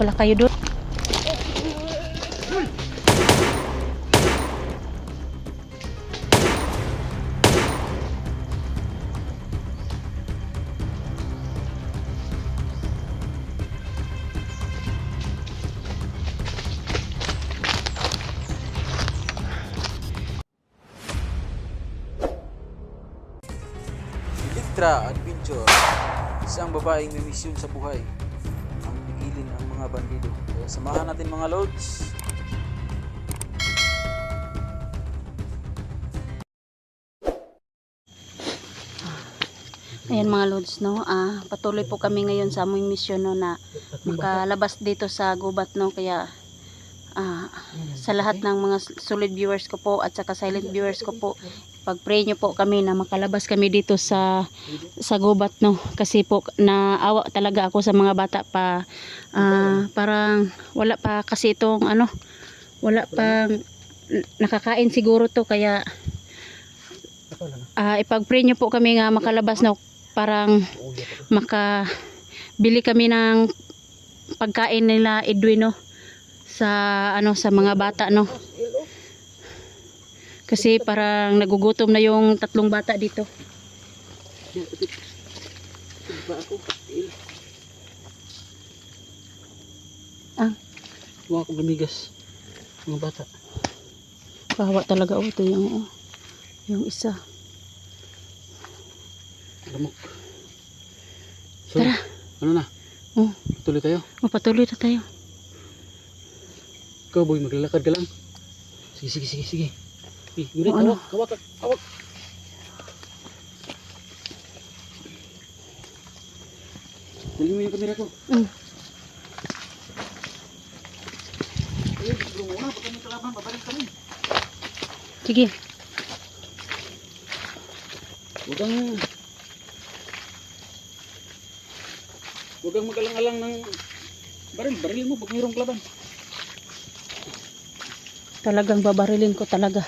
pala kayo doon. Elektra Adventure, isang babaeng may misyon sa buhay ang pigilin ang mga bandido. Kaya samahan natin mga lods. Ayan mga lods, no, patuloy po kami ngayon sa aming misyon, no, na makalabas dito sa gubat, no. Kaya sa lahat ng mga solid viewers ko po at saka silent viewers ko po, pag-pray nyo po kami na makalabas kami dito sa gubat, no, kasi po naawa talaga ako sa mga bata pa. Parang wala pa kasi itong wala pang nakakain siguro to, kaya ipag-pray nyo po kami nga makalabas, no, parang makabili kami ng pagkain nila Edwin, no, sa sa mga bata, no, kasi parang nagugutom na yung tatlong bata dito. Huwag akong gamigas mga bata. Kawawa talaga, ito yung isa. Lamok. So, Tara. ano na? Patuloy tayo. Patuloy na tayo. Ikaw boy, maglalakad ka lang. Sige. Gunit, hawak. Dali mo yung kamera ko. Sige. Huwag kang mag-alang-alang ng baril mo pag mayroong kalaban. Talagang babarilin ko talaga.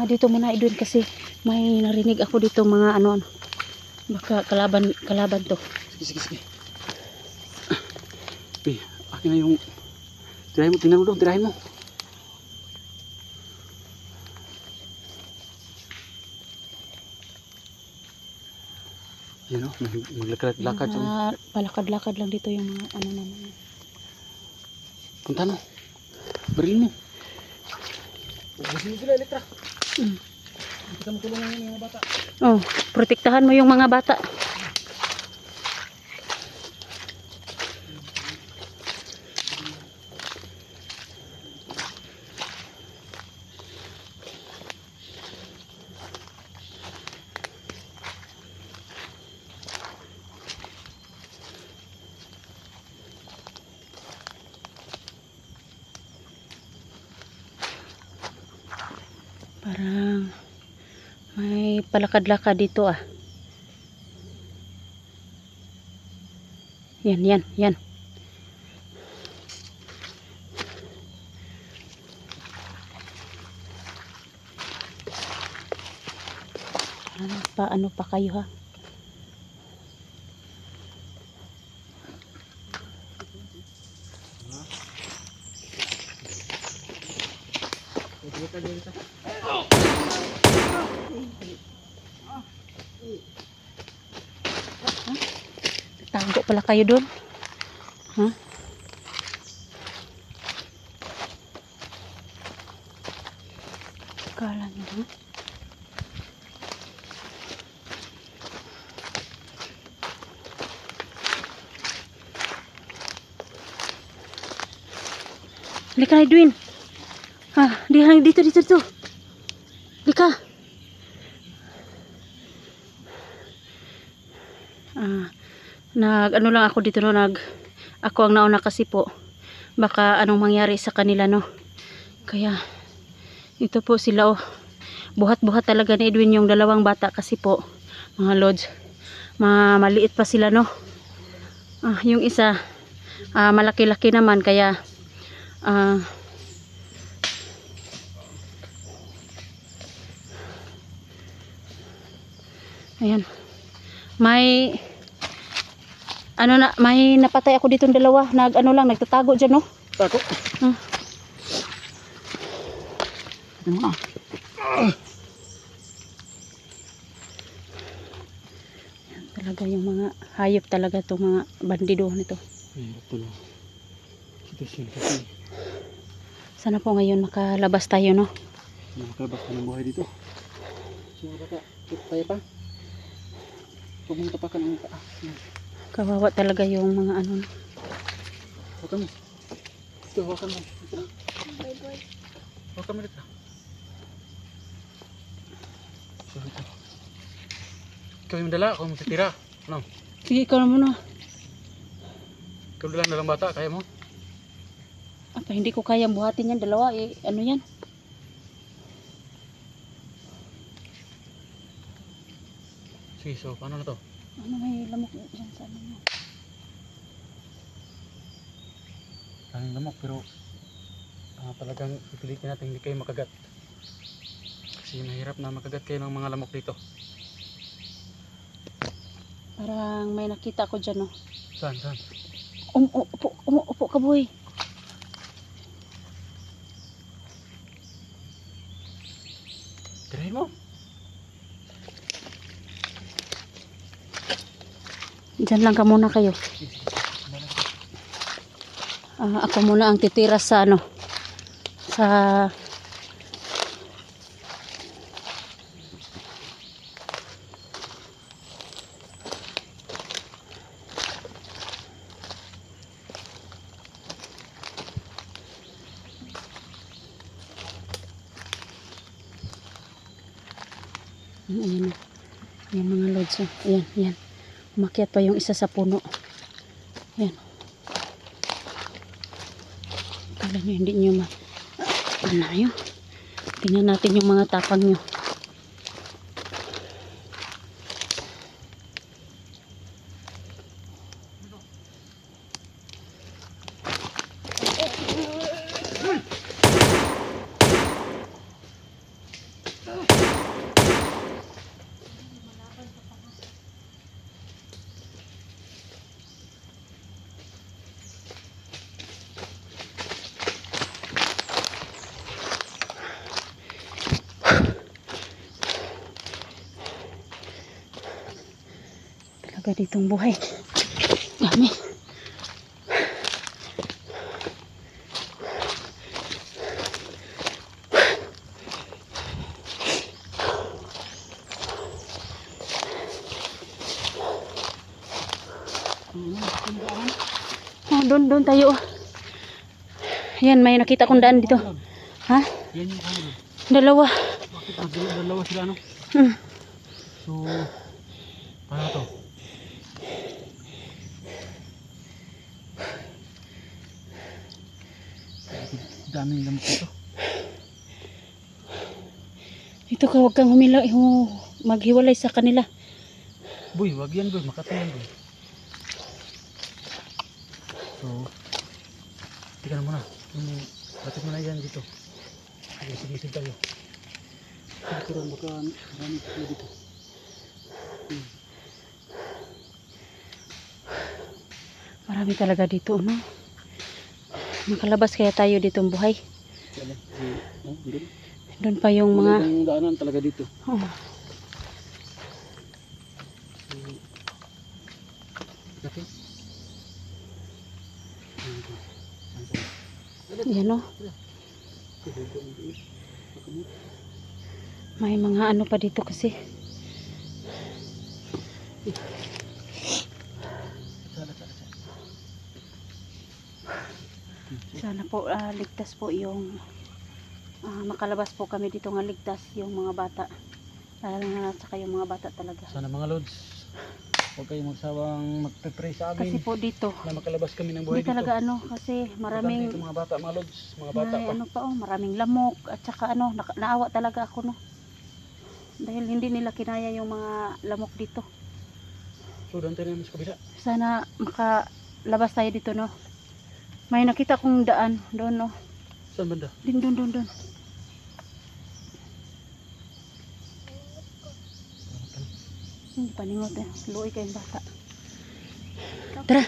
Dito muna Edwin, kasi may narinig ako dito mga baka kalaban to. Sige. Akin na yung tirahin mo, tingnan mo doon, tirahin mo. Yan o, maglakad-lakad. Palakad-lakad lang dito yung mga naman. Punta mo. Baril mo. Gusto mo sila, Elektra. Kita mo tulungan yung mga bata. Protektahan mo yung mga bata. Parang may palakad-lakad dito. Yan. Ano pa kayo, ha? Tago pala kayo doon. Kala nyo, Lika na, Edwin. Dito, dito. Lika. Ano lang ako dito, no, ako ang nauna kasi po. Baka anong mangyari sa kanila, no. Kaya, ito po sila, oh. Buhat-buhat talaga ni Edwin yung dalawang bata kasi po, mga lods. Maliit pa sila, no. Yung isa, malaki-laki naman, kaya, ayan. May napatay ako ditong dalawa. Nagtatago dyan, no? Tako. Ano na? Yan talaga yung mga hayop talaga itong mga bandido nito. Hirap tuloy. Sitwasyon kasi. Sana po ngayon makalabas tayo, no? Nakalabas ka ng buhay dito. So, baka, tayo pa. Huwag mong tapakan ang paa. Kawawa talaga yung mga ano. Hawakan mo. Ito, hawakan mo. Hawakan mo dito. So, ito. Ikaw yung dala, ako yung titira. Ano? Sige, ikaw na muna. Ikaw dalang bata, kaya mo? Hindi ko kayang buhatin yan. Dalawa, ano yan? Sige, so, paano na to? May lamok dyan sa ano mo. Tanging lamok, pero talagang pipilitin natin hindi kayo makagat. Kasi mahirap na makagat kayo ng mga lamok dito. Parang may nakita ko dyan, no? Saan? Upo ka, boy. Tirahin mo. Diyan lang ka muna kayo. Ako muna ang titira sa ano. Sa ayan. Ayan mga lods. Ayan. Umakyat pa yung isa sa puno. Ayan. Kala nyo hindi nyo ano yun? Tingnan natin yung mga tapang nyo. Talaga ditong buhay. Dami. Doon tayo. Yan, may nakita kong daan dito. Ha? Yan yung ano. Dalawa. Bakit dalawa sila ano? So, paano to? Daming lamok dito. Ito ka, huwag kang maghiwalay sa kanila. Boy, wag yan boy, makatayan boy. So, tika na muna. Batik mo na yan dito. Sige tayo. Pero baka marami tayo dito. Marami talaga dito, no? Makalabas kaya tayo ditong buhay. Doon pa yung mga Yung daanan talaga dito. Okay. Yan, no? May mga ano pa dito kasi. Sana po ligtas po yung makalabas po kami dito nga ligtas yung mga bata. Lalo na saka yung mga bata talaga. Sana mga lods, huwag kayong magsawang magpe-pray sa amin. Kasi po dito, na makalabas kami ng buhay hindi dito. talaga ano, kasi maraming Dito mga bata, mga lods, mga bata may pa. ano pa maraming lamok at saka ano, naawa talaga ako no. Dahil hindi nila kinaya yung mga lamok dito. So, doon tayo naman sa kabila. Sana makalabas tayo dito no. May nakita kong daan doon no. Saan banda? Doon. Hindi paningot eh. Luoy kayong bata. Tara.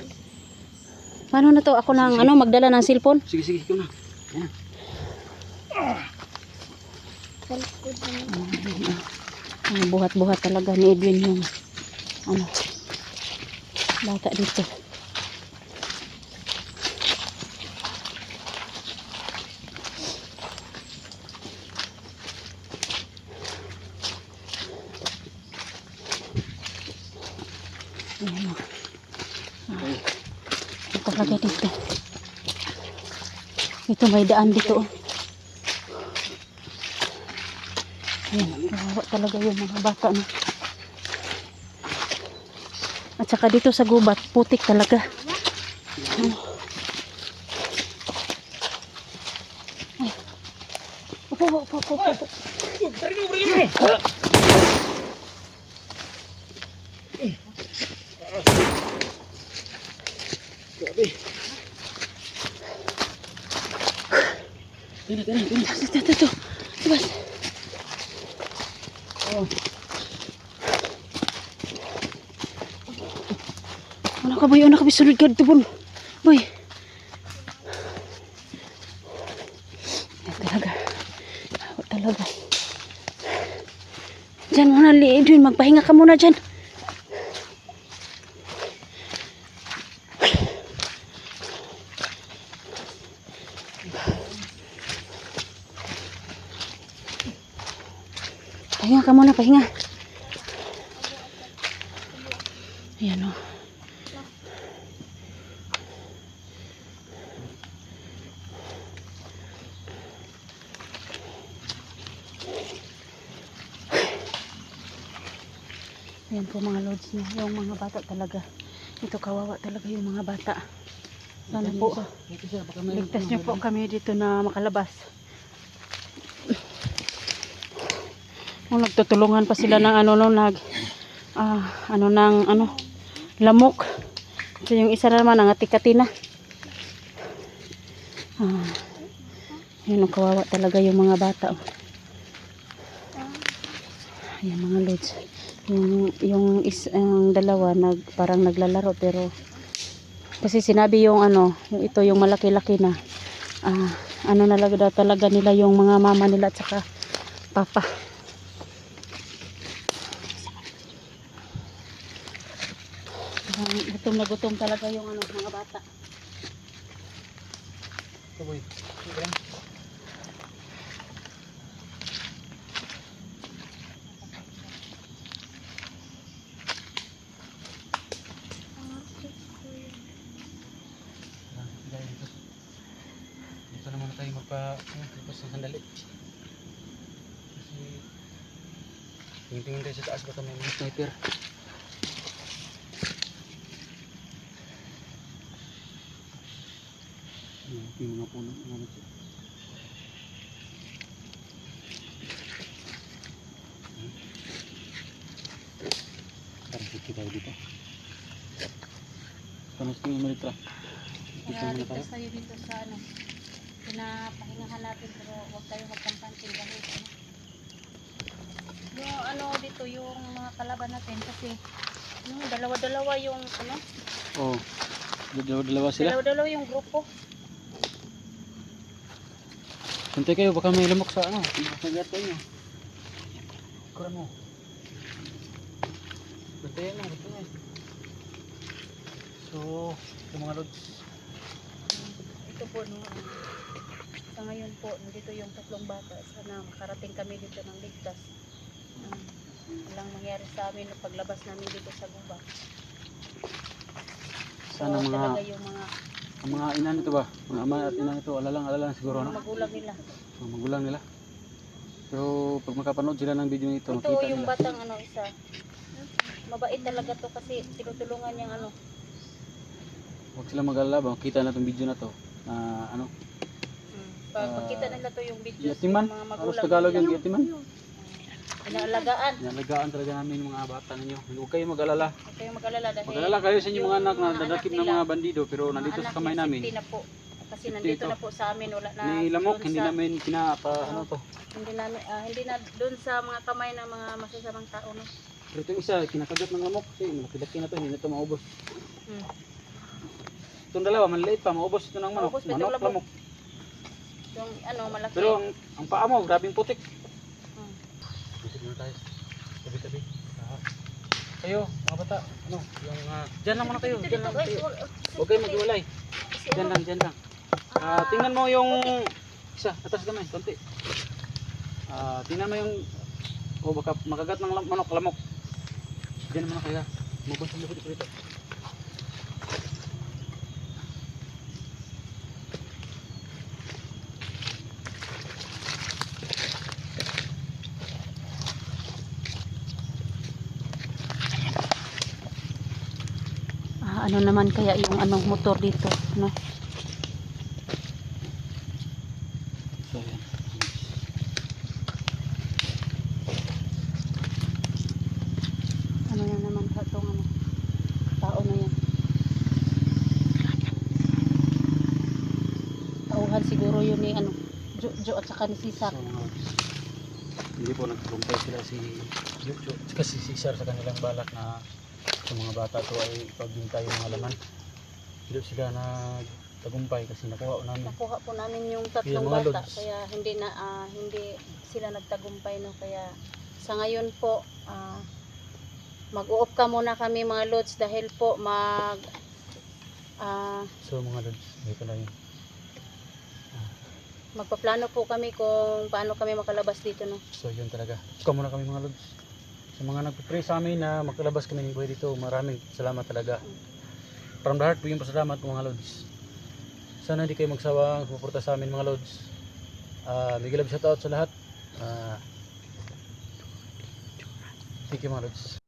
Paano na to? Ako nang Sige. magdala ng cellphone? Sige, ikaw na. Ayan. Buhat-buhat talaga ni Edwin yung bata dito. Ayan o. Ito talaga dito. Ito may daan dito. Ayan, kawawa talaga yung mga bata no. At saka dito sa gubat, putik talaga. Ay. Upo. Grabe. Tara. Ito. Labas. Oh. Ano ka boy, sunod ka dito boy. Boy. Ayan talaga. Diyan muna, Edwin, magpahinga ka muna dyan. Pahinga. Ayan o. Ayan po mga lods niya. Yung mga bata talaga. Ito kawawa talaga yung mga bata. Sana po. Ligtas niyo po kami dito na makalabas. Nung nagtutulungan pa sila ng lamok. So yung isa naman ang atikatina. Yun ang kawawa talaga yung mga bata. Ayan mga lods. Yung dalawa parang naglalaro pero kasi sinabi yung ito yung malaki-laki na talaga nila yung mga mama nila at saka papa. Gutom na gutom talaga yung mga bata. Ito boy. Sige lang. Dito naman tayo magpa-tapos ng sandali. Kasi tingin tayo sa taas baka may mga sniper. Yung mga puno ng ano siya. Parang siki tayo dito. Paano sa tingin mo dito? Kaya ligtas tayo dito sa pinapahingahan natin pero huwag tayo magkampansin dahil yung dito yung mga kalaban natin kasi yung dalawa-dalawa yung Oo. Dalawa sila. dalawa-dalawa yung grupo. Hintay kayo, baka may lamok sa Masagat kayo. Kuran mo. Bantayan mo. So, yung mga lods. Ito po sa ngayon po, nandito yung tatlong bata. Sana makarating kami dito ng ligtas. Walang mangyari sa amin paglabas namin dito sa gubat. Sana So, mga talaga yung mga Ang mga ina nito ba? Mga ama at ina nito, alalang siguro, Mga no? magulang nila. Mga magulang nila. Pero pag makapanood sila ng video nito, Ito makita yung nila. batang ano isa. Mabait talaga to kasi tinutulungan niyang ano. Huwag sila mag-alala ba? Makita na itong video na to. Na ano? Pag makita nila to yung video Yatiman. mga Halos magulang Tagalog nila. yung yatiman. Inaalagaan. Nalagaan talaga namin yung mga bata ninyo. Huwag kayo mag-alala. Huwag kayong mag-alala dahil Mag-alala kayo sa inyong mga anak na anak dadakip ng nila, mga bandido pero nandito sa kamay namin. Safety na po. Kasi Safety nandito ito. na po sa amin wala na. May lamok, doon hindi sa- namin kinapa, ano to. hindi namin hindi na doon sa mga kamay ng mga masasamang tao no. Pero itong isa, kinakagat ng lamok. Kasi malaki-laki na to, hindi na to maubos. Hmm. Itong dalawa, maliit pa, maubos ito ng manok. Maubos pa itong Manok, lamok. lamok. Yung ano malaki. Pero ang paa mo, grabing putik. Hmm. Bisig na tayo. Tabi-tabi. Kayo, mga bata, ano, yung, dyan lang muna kayo, dyan lang kayo. Huwag kayong maghiwalay. Dyan lang, dyan lang. Tingnan mo yung isa, atas gamay, konti. Tingnan mo yung, baka makagat ng manok, lamok. Dyan muna kayo. Mabos ang likod dito. Ano naman kaya yung anong motor dito, no? So, yan. Ano na naman ka itong ano, tao na yan. Tauhan siguro yun ni ano, Jo at saka ni Sisak. So, hindi po nagtrumpay sila si Yucho kasi si Cesar sa kanilang balak na sa mga bata to ay pagbintay yung mga laman. Hindi sila nagtagumpay kasi nakuha namin. Nakuha po namin yung Yan, tatlong mga bata lods. kaya hindi sila nagtagumpay no kaya sa ngayon po mag-u-off ka muna kami mga lods dahil po So mga lods, dito na yun. magpaplano po kami kung paano kami makalabas dito no. So yun talaga. Ikaw muna kami mga lods. Sa mga nagpipray sa amin na makalabas kami ng buhay dito, maraming salamat talaga. From the heart po yung pasalamat ko mga lods. Sana hindi kayo magsawang suporta sa amin mga lods. Big love shoutout sa lahat. Thank you mga lods.